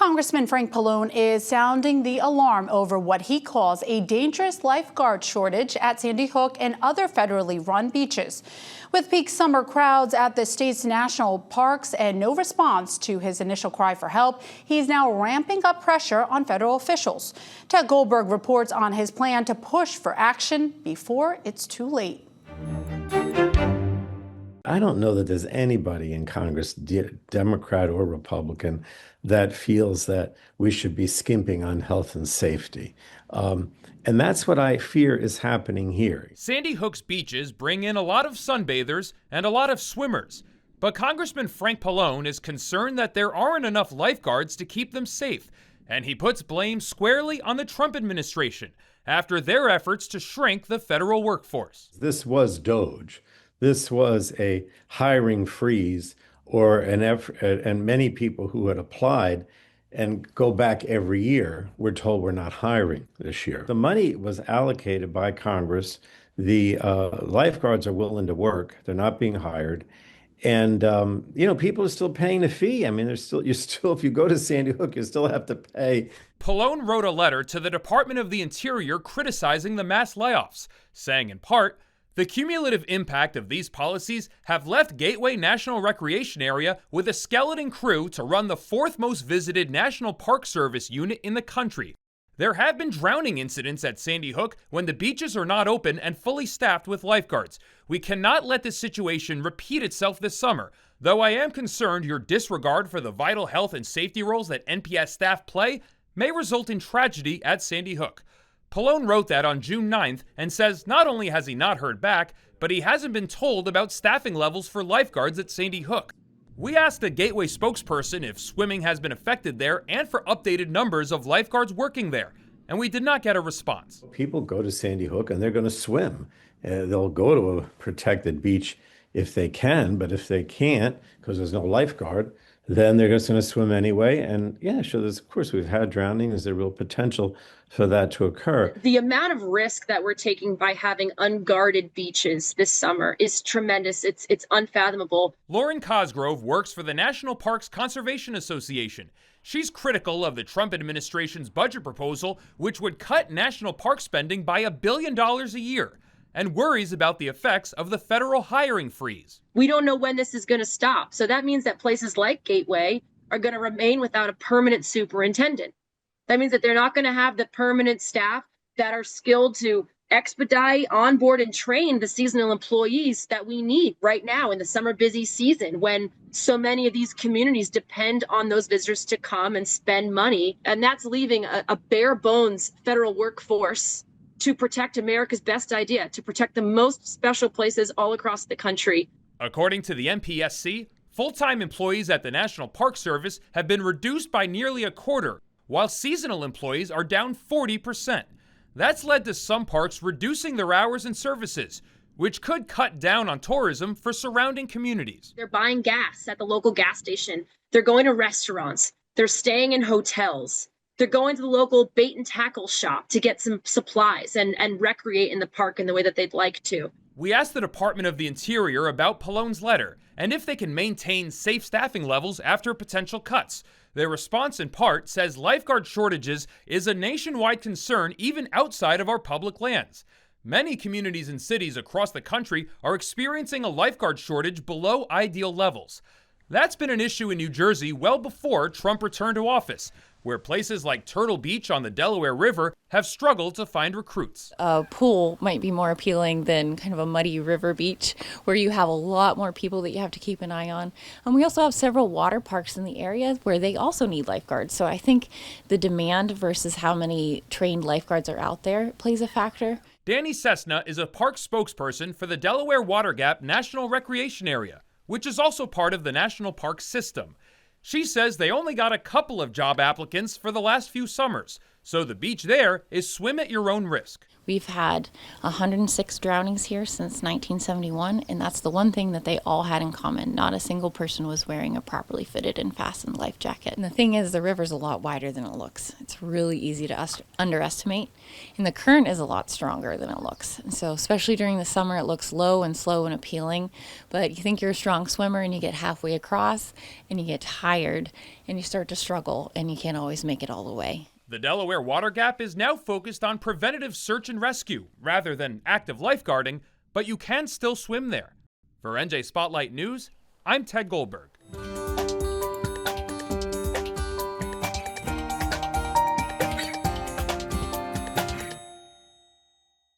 Congressman Frank Pallone is sounding the alarm over what he calls a dangerous lifeguard shortage at Sandy Hook and other federally run beaches. With peak summer crowds at the state's national parks and no response to his initial cry for help, he's now ramping up pressure on federal officials. Ted Goldberg reports on his plan to push for action before it's too late. I don't know that there's anybody in Congress, Democrat or Republican, that feels that we should be skimping on health and safety. And that's what I fear is happening here. Sandy Hook's beaches bring in a lot of sunbathers and a lot of swimmers. But Congressman Frank Pallone is concerned that there aren't enough lifeguards to keep them safe. And he puts blame squarely on the Trump administration after their efforts to shrink the federal workforce. This was DOGE. This was a hiring freeze or an effort, and many people who had applied and go back every year were told we're not hiring this year. The money was allocated by Congress. The lifeguards are willing to work. They're not being hired. And, people are still paying the fee. I mean, if you go to Sandy Hook, you still have to pay. Pallone wrote a letter to the Department of the Interior criticizing the mass layoffs, saying in part, the cumulative impact of these policies have left Gateway National Recreation Area with a skeleton crew to run the fourth most visited National Park Service unit in the country. There have been drowning incidents at Sandy Hook when the beaches are not open and fully staffed with lifeguards. We cannot let this situation repeat itself this summer, though I am concerned your disregard for the vital health and safety roles that NPS staff play may result in tragedy at Sandy Hook. Pallone wrote that on June 9th and says not only has he not heard back, but he hasn't been told about staffing levels for lifeguards at Sandy Hook. We asked a Gateway spokesperson if swimming has been affected there and for updated numbers of lifeguards working there, and we did not get a response. People go to Sandy Hook and they're going to swim. They'll go to a protected beach if they can, but if they can't, because there's no lifeguard, then they're just going to swim anyway. And yeah, sure, of course, we've had drowning. There's a real potential for that to occur. The amount of risk that we're taking by having unguarded beaches this summer is tremendous. It's unfathomable. Lauren Cosgrove works for the National Parks Conservation Association. She's critical of the Trump administration's budget proposal, which would cut national park spending by $1 billion a year, and worries about the effects of the federal hiring freeze. We don't know when this is going to stop. So that means that places like Gateway are going to remain without a permanent superintendent. That means that they're not going to have the permanent staff that are skilled to expedite, onboard, and train the seasonal employees that we need right now in the summer busy season when so many of these communities depend on those visitors to come and spend money. And that's leaving a bare bones federal workforce to protect America's best idea, to protect the most special places all across the country. According to the NPSC, full-time employees at the National Park Service have been reduced by nearly a quarter, while seasonal employees are down 40%. That's led to some parks reducing their hours and services, which could cut down on tourism for surrounding communities. They're buying gas at the local gas station. They're going to restaurants. They're staying in hotels. They're going to the local bait and tackle shop to get some supplies and recreate in the park in the way that they'd like to. We asked the Department of the Interior about Pallone's letter and if they can maintain safe staffing levels after potential cuts. Their response, in part, says lifeguard shortages is a nationwide concern even outside of our public lands. Many communities and cities across the country are experiencing a lifeguard shortage below ideal levels. That's been an issue in New Jersey well before Trump returned to office, where places like Turtle Beach on the Delaware River have struggled to find recruits. A pool might be more appealing than kind of a muddy river beach where you have a lot more people that you have to keep an eye on. And we also have several water parks in the area where they also need lifeguards. So I think the demand versus how many trained lifeguards are out there plays a factor. Danny Cessna is a park spokesperson for the Delaware Water Gap National Recreation Area, which is also part of the National Park System. She says they only got a couple of job applicants for the last few summers, So the beach there is swim at your own risk. We've had 106 drownings here since 1971, and that's the one thing that they all had in common. Not a single person was wearing a properly fitted and fastened life jacket. And the thing is, the river's a lot wider than it looks. It's really easy to underestimate, and the current is a lot stronger than it looks. And so especially during the summer, it looks low and slow and appealing, but you think you're a strong swimmer and you get halfway across and you get tired and you start to struggle and you can't always make it all the way. The Delaware Water Gap is now focused on preventative search and rescue rather than active lifeguarding, but you can still swim there. For NJ Spotlight News, I'm Ted Goldberg.